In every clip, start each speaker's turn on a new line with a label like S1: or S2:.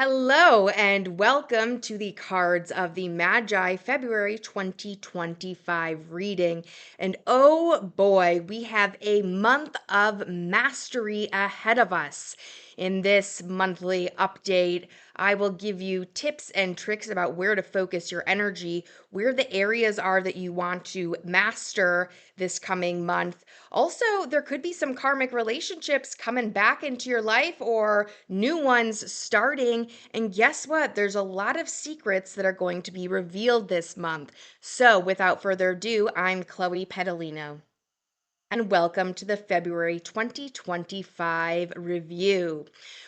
S1: Hello and welcome to the Cards of the Magi February 2025 reading. And oh boy, we have a month of mastery ahead of us. In this monthly update, I will give you tips and tricks about where to focus your energy, where the areas are that you want to master this coming month. Also, there could be some karmic relationships coming back into your life or new ones starting. And guess what? There's a lot of secrets that are going to be revealed this month. So, without further ado, I'm Chloe Pedalino and welcome to the February 2025 review.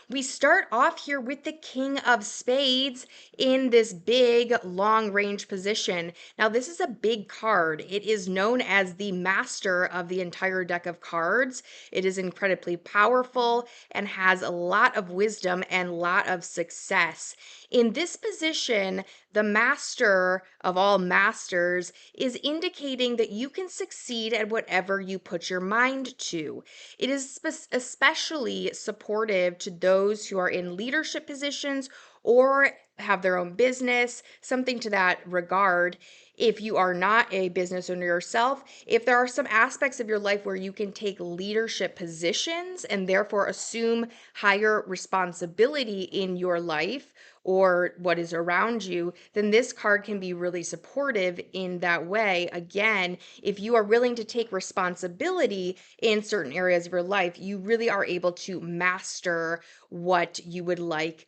S1: We start off here with the King of Spades in this big long range position. Now, this is a big card. It is known as the master of the entire deck of cards. It is incredibly powerful and has a lot of wisdom and a lot of success. In this position, the master of all masters is indicating that you can succeed at whatever you put your mind to. It is especially supportive to those who are in leadership positions or have their own business, something to that regard. If you are not a business owner yourself, if there are some aspects of your life where you can take leadership positions and therefore assume higher responsibility in your life or what is around you, then this card can be really supportive in that way. Again, if you are willing to take responsibility in certain areas of your life, you really are able to master what you would like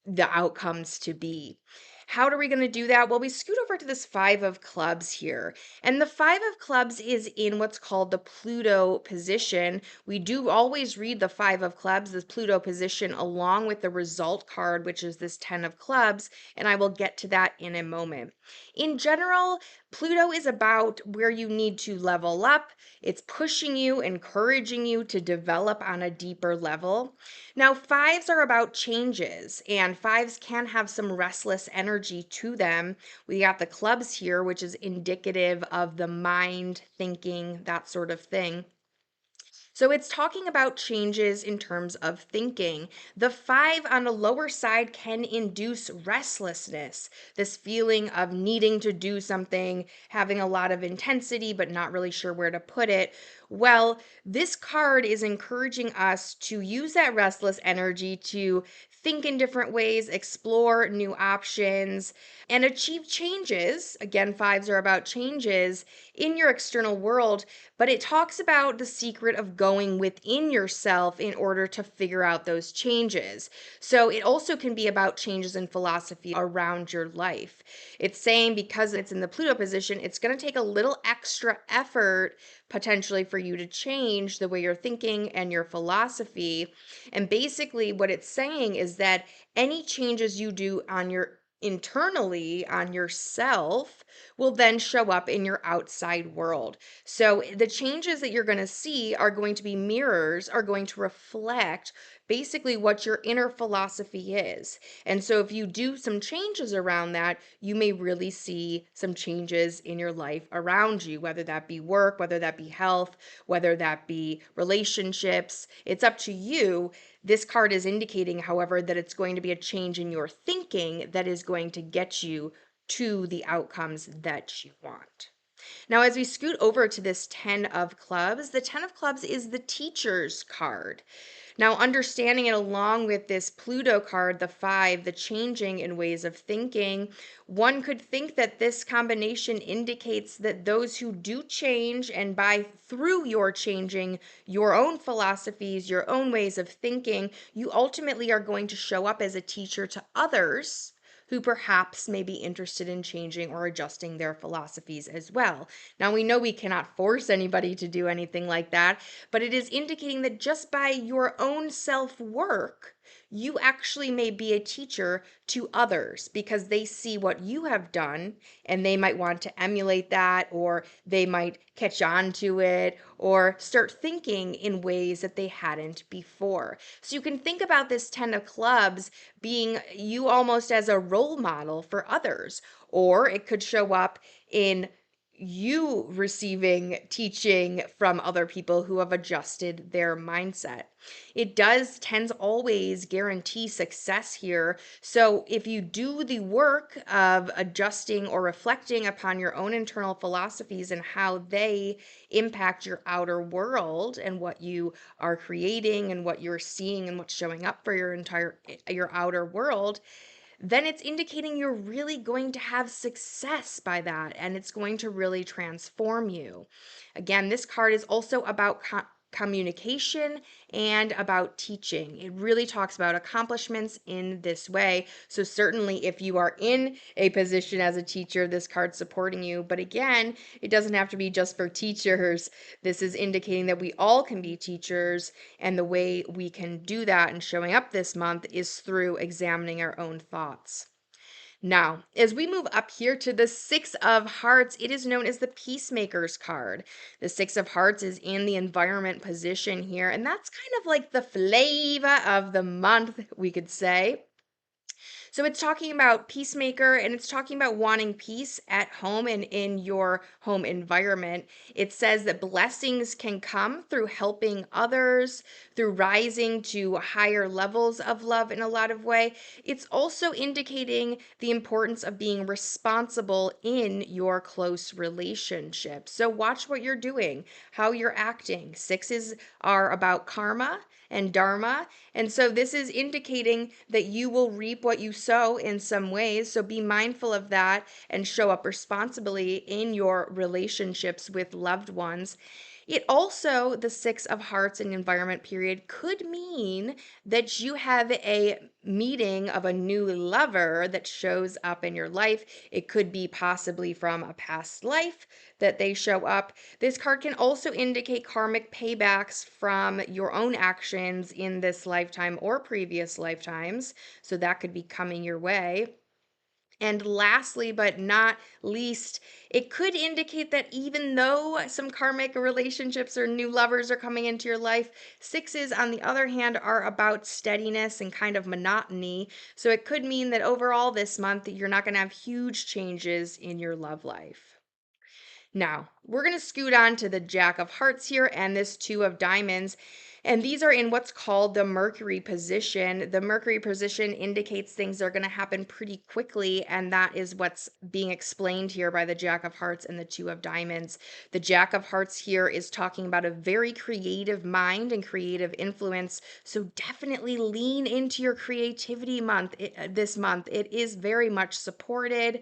S1: the outcomes to be. How are we going to do that? Well, we scoot over to this Five of Clubs here. And the Five of Clubs is in what's called the Pluto position. We do always read the Five of Clubs, this Pluto position, along with the result card, which is this 10 of Clubs. And I will get to that in a moment. In general, Pluto is about where you need to level up. It's pushing you, encouraging you to develop on a deeper level. Now, fives are about changes, and fives can have some restless energy to them. We got the clubs here, which is indicative of the mind, thinking, that sort of thing. So it's talking about changes in terms of thinking. The five on the lower side can induce restlessness, this feeling of needing to do something, having a lot of intensity, but not really sure where to put it. Well, this card is encouraging us to use that restless energy to think in different ways, explore new options, and achieve changes. Again, fives are about changes in your external world, but it talks about the secret of going within yourself in order to figure out those changes. So it also can be about changes in philosophy around your life. It's saying because it's in the Pluto position, it's going to take a little extra effort potentially for you to change the way you're thinking and your philosophy. And basically, what it's saying is that any changes you do on your internally on yourself will then show up in your outside world. So the changes that you're going to see are going to be mirrors, are going to reflect basically what your inner philosophy is. And so if you do some changes around that, you may really see some changes in your life around you, whether that be work, whether that be health, whether that be relationships. It's up to you. This card is indicating, however, that it's going to be a change in your thinking that is going to get you to the outcomes that you want. Now, as we scoot over to this 10 of clubs, the 10 of clubs is the teacher's card. Now, understanding it along with this Pluto card, the 5, the changing in ways of thinking, one could think that this combination indicates that those who do change and by through your changing your own philosophies, your own ways of thinking, you ultimately are going to show up as a teacher to others who perhaps may be interested in changing or adjusting their philosophies as well. Now, we know we cannot force anybody to do anything like that, but it is indicating that just by your own self work, you actually may be a teacher to others because they see what you have done and they might want to emulate that, or they might catch on to it or start thinking in ways that they hadn't before. So you can think about this 10 of clubs being you almost as a role model for others, or it could show up in you receiving teaching from other people who have adjusted their mindset. It does tends always guarantee success here. So if you do the work of adjusting or reflecting upon your own internal philosophies and how they impact your outer world and what you are creating and what you're seeing and what's showing up for your outer world, then it's indicating you're really going to have success by that and it's going to really transform you. Again, this card is also about communication and about teaching. It really talks about accomplishments in this way. So, certainly, if you are in a position as a teacher, this card's supporting you. But again, it doesn't have to be just for teachers. This is indicating that we all can be teachers, and the way we can do that and showing up this month is through examining our own thoughts. Now, as we move up here to the Six of Hearts, it is known as the Peacemaker's card. The Six of Hearts is in the environment position here, and that's kind of like the flavor of the month, we could say. So it's talking about peacemaker and it's talking about wanting peace at home and in your home environment. It says that blessings can come through helping others, through rising to higher levels of love in a lot of way. It's also indicating the importance of being responsible in your close relationships. So watch what you're doing, how you're acting. Sixes are about karma and dharma, and so this is indicating that you will reap what you sow in some ways. So be mindful of that and show up responsibly in your relationships with loved ones. It also, the Six of Hearts and environment period, could mean that you have a meeting of a new lover that shows up in your life. It could be possibly from a past life that they show up. This card can also indicate karmic paybacks from your own actions in this lifetime or previous lifetimes. So that could be coming your way. And lastly, but not least, it could indicate that even though some karmic relationships or new lovers are coming into your life, sixes, on the other hand, are about steadiness and kind of monotony. So it could mean that overall this month, you're not going to have huge changes in your love life. Now, we're going to scoot on to the Jack of Hearts here and this Two of Diamonds. And these are in what's called the Mercury position. The Mercury position indicates things are going to happen pretty quickly, and that is what's being explained here by the Jack of Hearts and the Two of Diamonds. The Jack of Hearts here is talking about a very creative mind and creative influence. So definitely lean into your creativity this month. It is very much supported.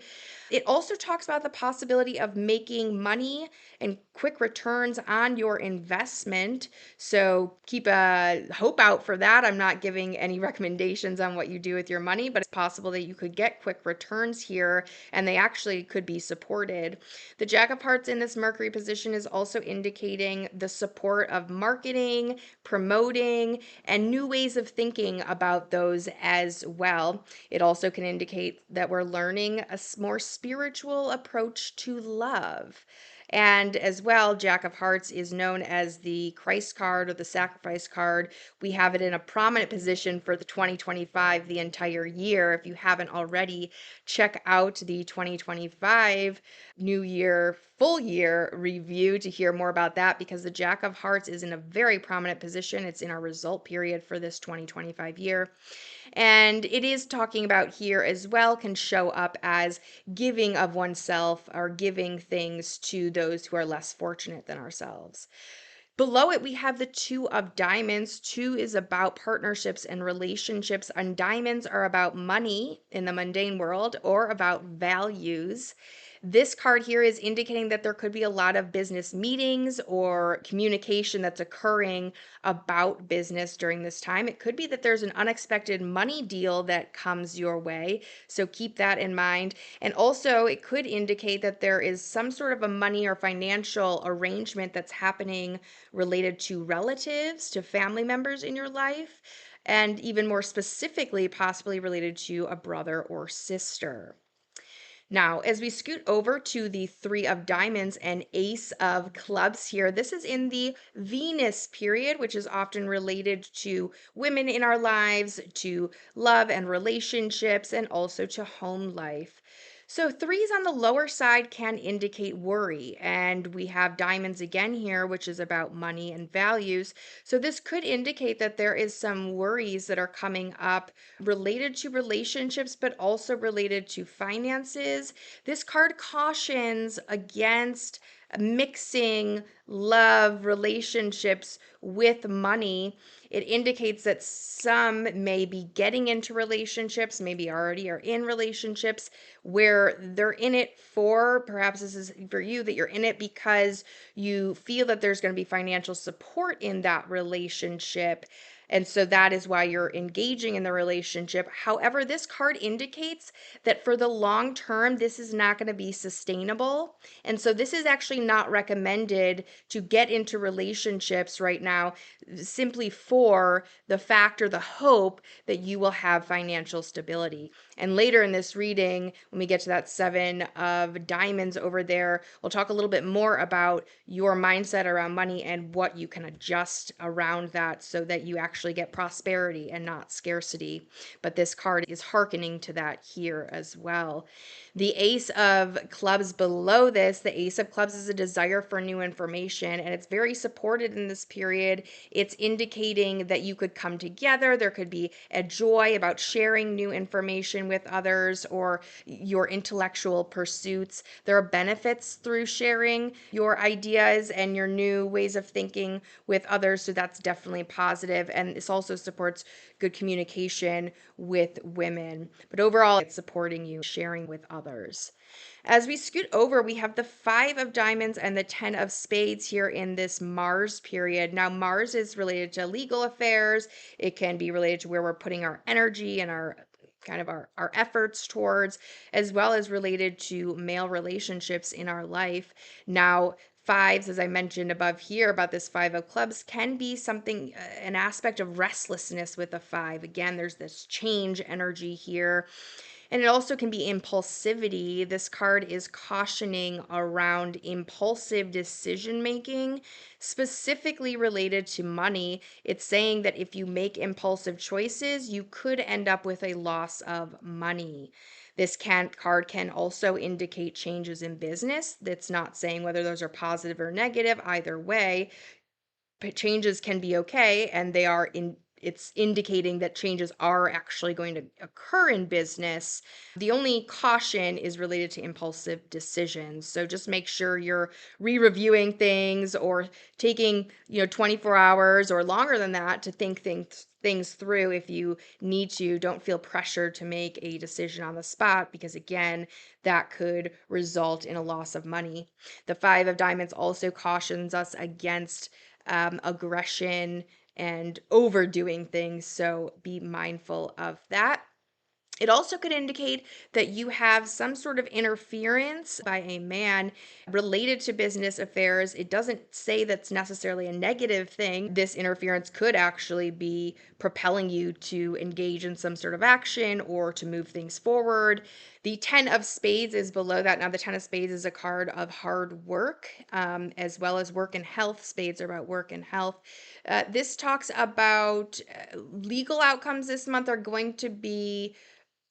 S1: It also talks about the possibility of making money and quick returns on your investment. So keep a hope out for that. I'm not giving any recommendations on what you do with your money, but it's possible that you could get quick returns here and they actually could be supported. The Jack of Hearts in this Mercury position is also indicating the support of marketing, promoting, and new ways of thinking about those as well. It also can indicate that we're learning a more spiritual approach to love. And as well, Jack of Hearts is known as the Christ card or the sacrifice card. We have it in a prominent position for the 2025, the entire year. If you haven't already, check out the 2025 New Year full year review to hear more about that because the Jack of Hearts is in a very prominent position. It's in our result period for this 2025 year. And it is talking about here as well, can show up as giving of oneself or giving things to those who are less fortunate than ourselves. Below it, we have the Two of Diamonds. Two is about partnerships and relationships, and diamonds are about money in the mundane world or about values. This card here is indicating that there could be a lot of business meetings or communication that's occurring about business during this time. It could be that there's an unexpected money deal that comes your way, so keep that in mind. And also, it could indicate that there is some sort of a money or financial arrangement that's happening related to relatives, to family members in your life, and even more specifically, possibly related to a brother or sister. Now, as we scoot over to the Three of Diamonds and Ace of Clubs here, this is in the Venus period, which is often related to women in our lives, to love and relationships, and also to home life. So threes on the lower side can indicate worry. And we have diamonds again here, which is about money and values. So this could indicate that there is some worries that are coming up related to relationships, but also related to finances. This card cautions against mixing love relationships with money. It indicates that some may be getting into relationships, maybe already are in relationships where they're in it for, perhaps this is for you, that you're in it because you feel that there's going to be financial support in that relationship. And so that is why you're engaging in the relationship. However, this card indicates that for the long term, this is not going to be sustainable. And so this is actually not recommended to get into relationships right now simply for the fact or the hope that you will have financial stability. And later in this reading, when we get to that seven of diamonds over there, we'll talk a little bit more about your mindset around money and what you can adjust around that so that you actually get prosperity and not scarcity. But this card is hearkening to that here as well. The ace of clubs below this, the ace of clubs is a desire for new information, and it's very supported in this period. It's indicating that you could come together. There could be a joy about sharing new information with others or your intellectual pursuits. There are benefits through sharing your ideas and your new ways of thinking with others. So that's definitely positive. And this also supports good communication with women. But overall, it's supporting you sharing with others. As we scoot over, we have the five of diamonds and the 10 of spades here in this Mars period. Now, Mars is related to legal affairs. It can be related to where we're putting our energy and our kind of our efforts towards, as well as related to male relationships in our life. Now, fives, as I mentioned above here about this five of clubs, can be something, an aspect of restlessness with a five. Again, there's this change energy here. And it also can be impulsivity. This card is cautioning around impulsive decision making, specifically related to money. It's saying that if you make impulsive choices, you could end up with a loss of money. This card can also indicate changes in business. That's not saying whether those are positive or negative. Either way, changes can be okay, and they are in it's indicating that changes are actually going to occur in business. The only caution is related to impulsive decisions. So just make sure you're re-reviewing things or taking, 24 hours or longer than that to think things through if you need to. Don't feel pressured to make a decision on the spot because again, that could result in a loss of money. The five of diamonds also cautions us against aggression and overdoing things. So be mindful of that. It also could indicate that you have some sort of interference by a man related to business affairs. It doesn't say that's necessarily a negative thing. This interference could actually be propelling you to engage in some sort of action or to move things forward. The 10 of spades is below that. Now, the 10 of spades is a card of hard work, as well as work and health. Spades are about work and health. This talks about legal outcomes this month are going to be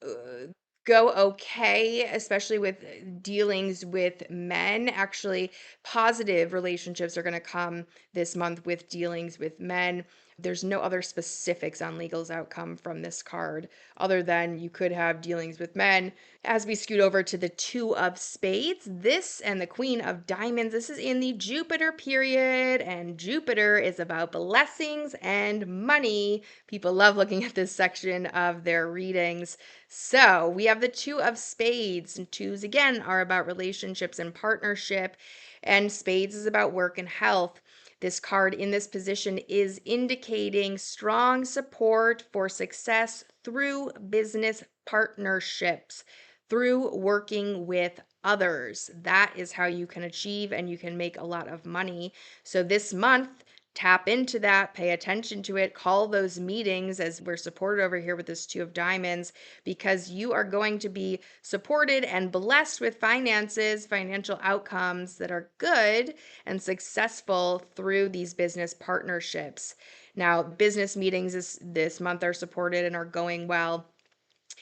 S1: uh, go okay, especially with dealings with men. Actually, positive relationships are going to come this month with dealings with men. There's no other specifics on legal's outcome from this card other than you could have dealings with men. As we scoot over to the two of spades, this and the queen of diamonds, this is in the Jupiter period, and Jupiter is about blessings and money. People love looking at this section of their readings. So we have the two of spades, and twos again are about relationships and partnership, and spades is about work and health. This card in this position is indicating strong support for success through business partnerships, through working with others. That is how you can achieve and you can make a lot of money. So this month, tap into that, pay attention to it, call those meetings as we're supported over here with this two of diamonds, because you are going to be supported and blessed with finances, financial outcomes that are good and successful through these business partnerships. Now, business meetings this month are supported and are going well.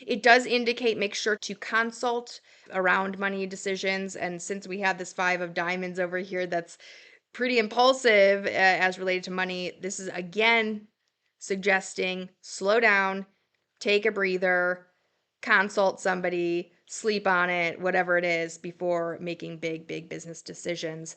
S1: It does indicate make sure to consult around money decisions. And since we have this five of diamonds over here, that's pretty impulsive as related to money, this is again suggesting slow down, take a breather, consult somebody, sleep on it, whatever it is, before making big business decisions.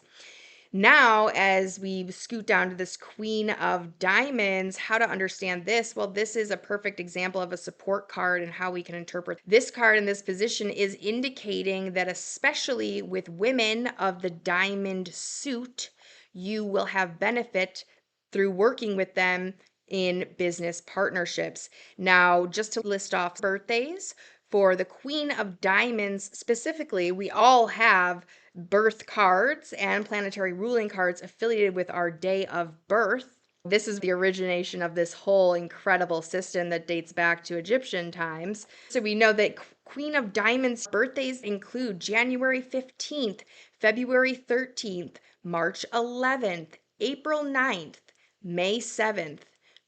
S1: Now, as we scoot down to this Queen of Diamonds, how to understand this? Well, this is a perfect example of a support card and how we can interpret this card in this position is indicating that, especially with women of the diamond suit, you will have benefit through working with them in business partnerships. Now, just to list off birthdays, for the Queen of Diamonds specifically, we all have birth cards and planetary ruling cards affiliated with our day of birth. This is the origination of this whole incredible system that dates back to Egyptian times. So we know that Queen of Diamonds birthdays include January 15th, February 13th, March 11th, April 9th, May 7th,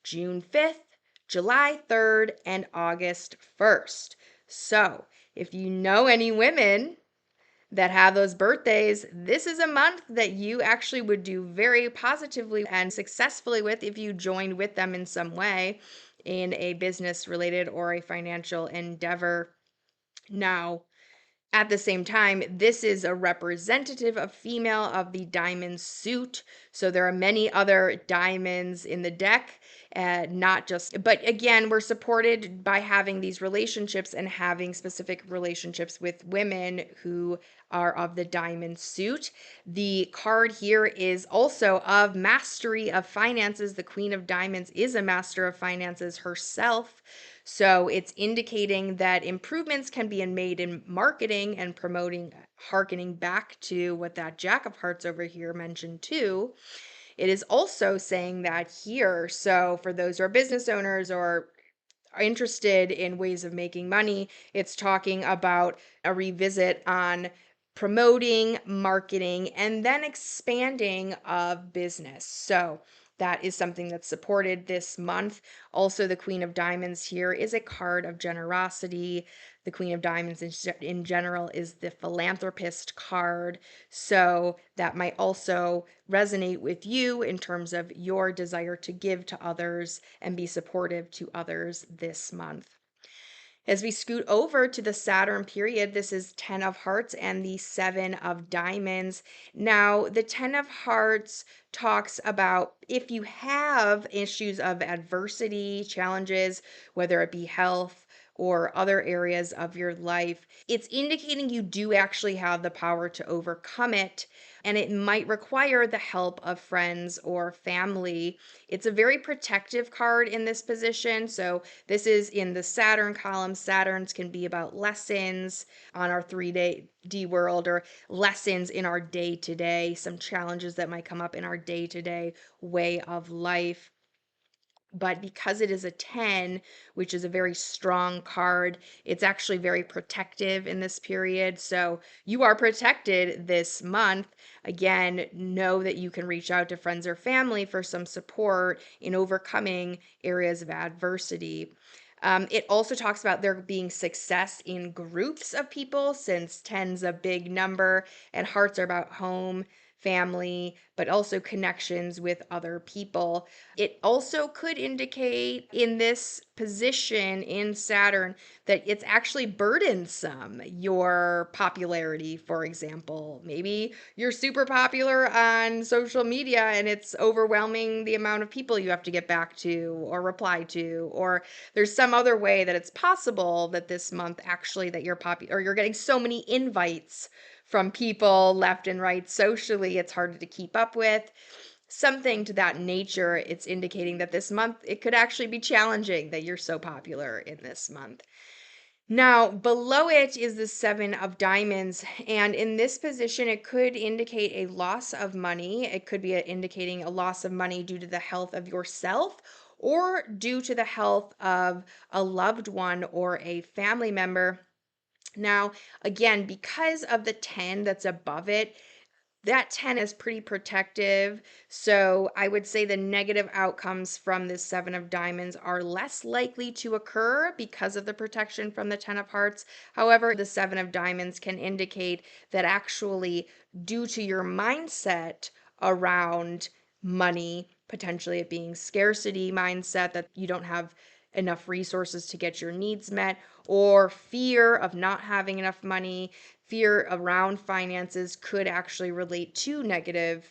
S1: June 5th, July 3rd, and August 1st. So if you know any women that have those birthdays, this is a month that you actually would do very positively and successfully with if you joined with them in some way in a business related or a financial endeavor. Now, at the same time, this is a representative of female of the diamond suit. So there are many other diamonds in the deck, not just, but again, we're supported by having these relationships and having specific relationships with women who are of the diamond suit. The card here is also of mastery of finances. The Queen of Diamonds is a master of finances herself. So it's indicating that improvements can be made in marketing and promoting, harkening back to what that Jack of Hearts over here mentioned too. It is also saying that here. So for those who are business owners or are interested in ways of making money, it's talking about a revisit on promoting, marketing, and then expanding of business. So that is something that's supported this month. Also, the Queen of Diamonds here is a card of generosity. The Queen of Diamonds in general is the philanthropist card. So that might also resonate with you in terms of your desire to give to others and be supportive to others this month. As we scoot over to the Saturn period, this is 10 of Hearts and the 7 of Diamonds. Now, the 10 of Hearts talks about if you have issues of adversity, challenges, whether it be health or other areas of your life, it's indicating you do actually have the power to overcome it. And it might require the help of friends or family. It's a very protective card in this position. So this is in the Saturn column. Saturns can be about lessons on our 3D world or lessons in our day to day, some challenges that might come up in our day to day way of life. But because it is a 10, which is a very strong card, it's actually very protective in this period. So you are protected this month. Again, know that you can reach out to friends or family for some support in overcoming areas of adversity. It also talks about there being success in groups of people, since 10's a big number and hearts are about home, family, but also connections with other people. It also could indicate in this position in Saturn that it's actually burdensome, your popularity, for example. Maybe you're super popular on social media and it's overwhelming the amount of people you have to get back to or reply to, or there's some other way that it's possible that this month actually that you're popular or you're getting so many invites from people left and right socially, it's harder to keep up with. Something to that nature, it's indicating that this month it could actually be challenging that you're so popular in this month. Now, below it is the 7 of Diamonds, and in this position, it could indicate a loss of money. It could be indicating a loss of money due to the health of yourself or due to the health of a loved one or a family member. Now, again, because of the 10 that's above it, That 10 is pretty protective. So I would say the negative outcomes from this 7 of diamonds are less likely to occur because of the protection from the 10 of hearts. However, the 7 of diamonds can indicate that actually, due to your mindset around money, potentially it being scarcity mindset, that you don't have enough resources to get your needs met, or fear of not having enough money, fear around finances could actually relate to negative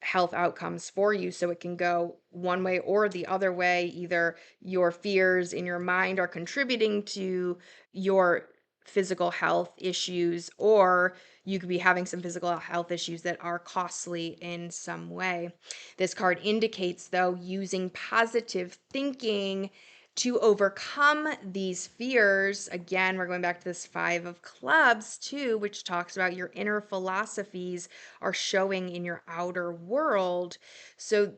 S1: health outcomes for you. So it can go one way or the other way. Either your fears in your mind are contributing to your physical health issues, or you could be having some physical health issues that are costly in some way. This card indicates, though, using positive thinking to overcome these fears. Again, we're going back to this 5 of clubs too, which talks about your inner philosophies are showing in your outer world. So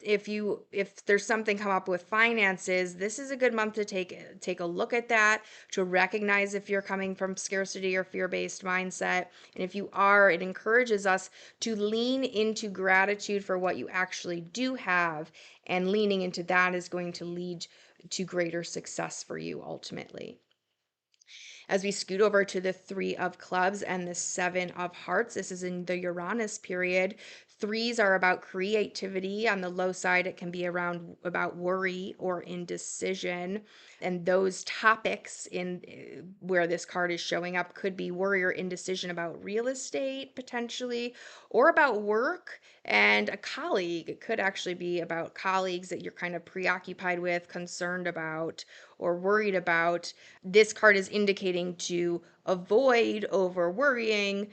S1: if there's something come up with finances, this is a good month to take a look at that, to recognize if you're coming from scarcity or fear-based mindset. And if you are, it encourages us to lean into gratitude for what you actually do have, and leaning into that is going to lead to greater success for you ultimately. As we scoot over to the 3 of clubs and the 7 of hearts, this is in the Uranus period. Threes are about creativity. On the low side, it can be around about worry or indecision. And those topics in where this card is showing up could be worry or indecision about real estate, potentially, or about work and a colleague. It could actually be about colleagues that you're kind of preoccupied with, concerned about, or worried about. This card is indicating to avoid over worrying,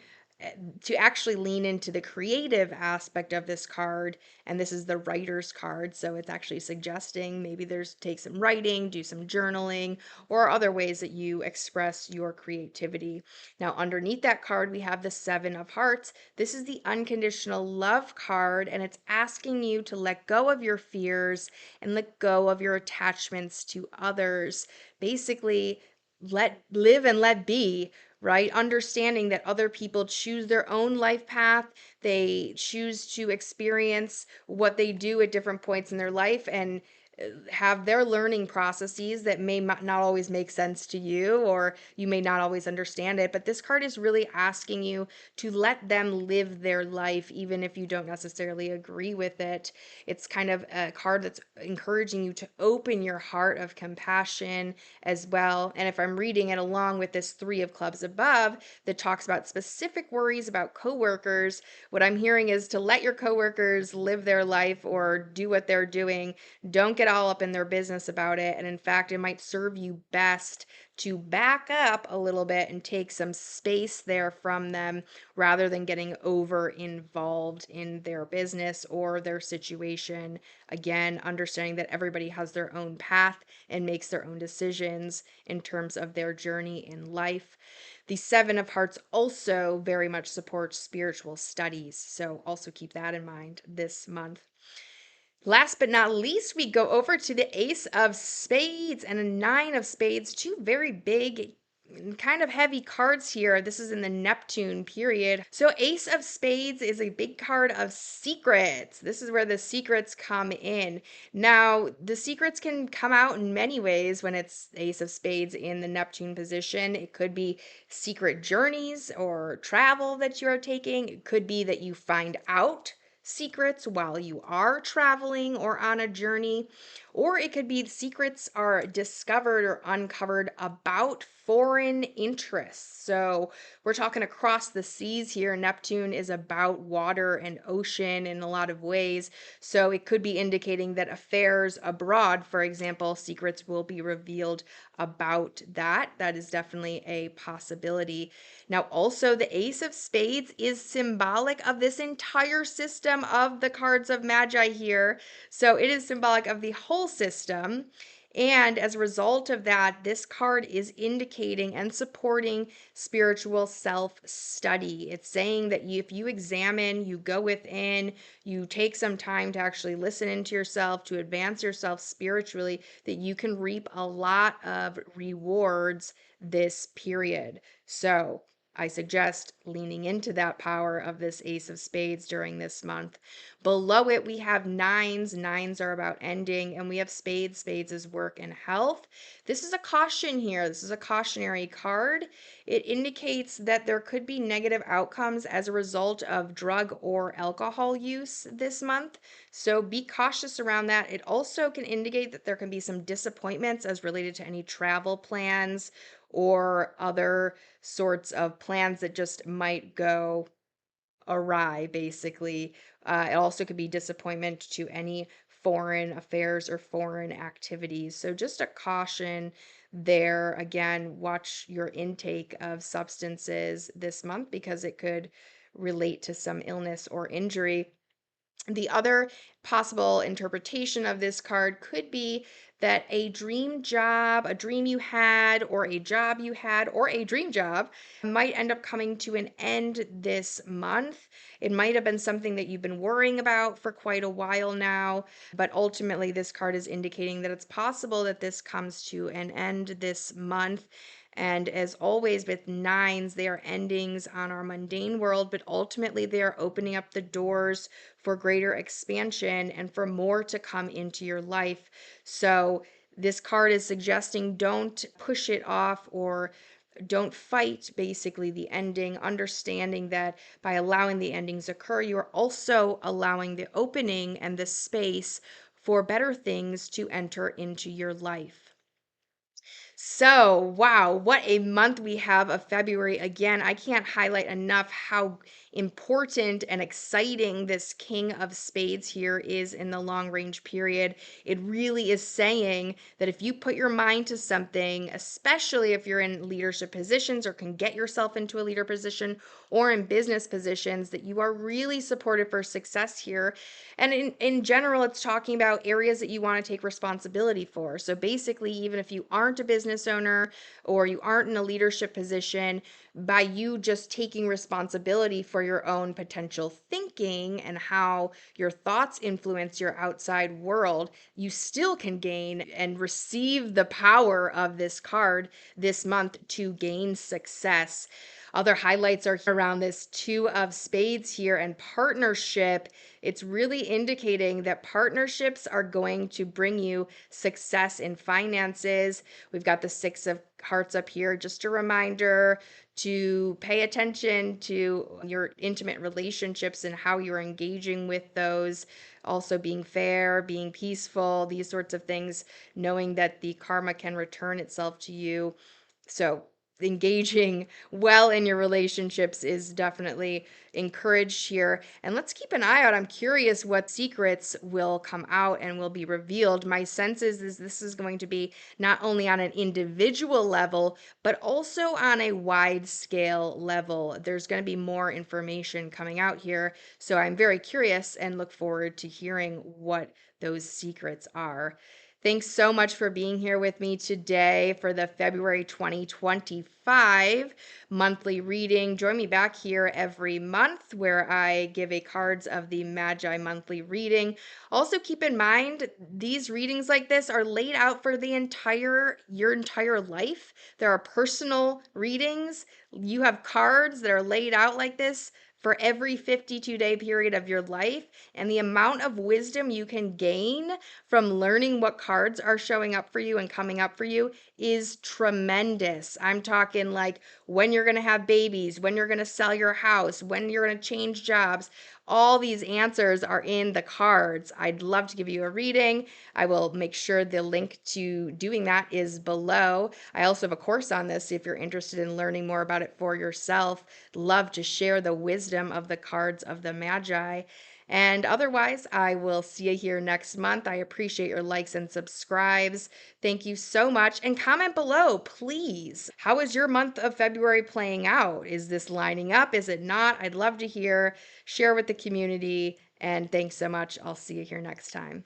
S1: to actually lean into the creative aspect of this card. And this is the writer's card, so it's actually suggesting maybe there's take some writing, do some journaling, or other ways that you express your creativity. Now underneath that card we have the 7 of hearts. This is the unconditional love card, and it's asking you to let go of your fears and let go of your attachments to others. Basically, let live and let be, right? Understanding that other people choose their own life path, they choose to experience what they do at different points in their life, and have their learning processes that may not always make sense to you, or you may not always understand it. But this card is really asking you to let them live their life, even if you don't necessarily agree with it. It's kind of a card that's encouraging you to open your heart of compassion as well. And if I'm reading it along with this 3 of clubs above that talks about specific worries about coworkers, what I'm hearing is to let your coworkers live their life or do what they're doing. Don't get all up in their business about it. And in fact, it might serve you best to back up a little bit and take some space there from them, rather than getting over involved in their business or their situation. Again, understanding that everybody has their own path and makes their own decisions in terms of their journey in life. The 7 of hearts also very much supports spiritual studies, so also keep that in mind this month. Last but not least, we go over to the Ace of Spades and a 9 of Spades, two very big, kind of heavy cards here. This is in the Neptune period. So Ace of Spades is a big card of secrets. This is where the secrets come in. Now, the secrets can come out in many ways when it's Ace of Spades in the Neptune position. It could be secret journeys or travel that you are taking. It could be that you find out secrets while you are traveling or on a journey, or it could be secrets are discovered or uncovered about foreign interests. So we're talking across the seas here. Neptune is about water and ocean in a lot of ways. So it could be indicating that affairs abroad, for example, secrets will be revealed about that. That is definitely a possibility. Now, also, the Ace of Spades is symbolic of this entire system of the cards of Magi here. So it is symbolic of the whole system. And as a result of that, this card is indicating and supporting spiritual self study. It's saying that if you examine, you go within, you take some time to actually listen into yourself, to advance yourself spiritually, that you can reap a lot of rewards this period. So, I suggest leaning into that power of this Ace of Spades during this month. Below it, we have nines. Nines are about ending, and we have spades. Spades is work and health. This is a caution here. This is a cautionary card. It indicates that there could be negative outcomes as a result of drug or alcohol use this month. So be cautious around that. It also can indicate that there can be some disappointments as related to any travel plans or other sorts of plans that just might go awry, basically. It also could be disappointment to any foreign affairs or foreign activities. So just a caution there. Again, watch your intake of substances this month because it could relate to some illness or injury. The other possible interpretation of this card could be that a dream job, a dream you had, or a job you had, or a dream job might end up coming to an end this month. It might have been something that you've been worrying about for quite a while now, but ultimately, this card is indicating that it's possible that this comes to an end this month. And as always with nines, they are endings on our mundane world, but ultimately they are opening up the doors for greater expansion and for more to come into your life. So this card is suggesting don't push it off or don't fight basically the ending, understanding that by allowing the endings occur, you are also allowing the opening and the space for better things to enter into your life. So, wow, what a month we have of February. Again, I can't highlight enough how important and exciting this King of Spades here is in the long range period. It really is saying that if you put your mind to something, especially if you're in leadership positions or can get yourself into a leader position or in business positions, that you are really supported for success here. And in general, it's talking about areas that you want to take responsibility for. So basically, even if you aren't a business owner or you aren't in a leadership position, by you just taking responsibility for your own potential thinking and how your thoughts influence your outside world, you still can gain and receive the power of this card this month to gain success. Other highlights are around this Two of Spades here and partnership. It's really indicating that partnerships are going to bring you success in finances. We've got the Six of Hearts up here. Just a reminder to pay attention to your intimate relationships and how you're engaging with those. Also, being fair, being peaceful, these sorts of things, knowing that the karma can return itself to you. So, engaging well in your relationships is definitely encouraged here. And let's keep an eye out. I'm curious what secrets will come out and will be revealed. My sense is this is going to be not only on an individual level, but also on a wide scale level. There's going to be more information coming out here. So I'm very curious and look forward to hearing what those secrets are. Thanks so much for being here with me today for the February 2025 monthly reading. Join me back here every month where I give a Cards of the Magi monthly reading. Also keep in mind these readings like this are laid out for your entire life. There are personal readings. You have cards that are laid out like this for every 52-day period of your life, and the amount of wisdom you can gain from learning what cards are showing up for you and coming up for you is tremendous. I'm talking like when you're going to have babies, when you're going to sell your house, when you're going to change jobs. All these answers are in the cards. I'd love to give you a reading. I will make sure the link to doing that is below. I also have a course on this if you're interested in learning more about it for yourself. Love to share the wisdom of the Cards of the Magi. And otherwise, I will see you here next month. I appreciate your likes and subscribes. Thank you so much. And comment below, please. How is your month of February playing out? Is this lining up? Is it not? I'd love to hear. Share with the community. And thanks so much. I'll see you here next time.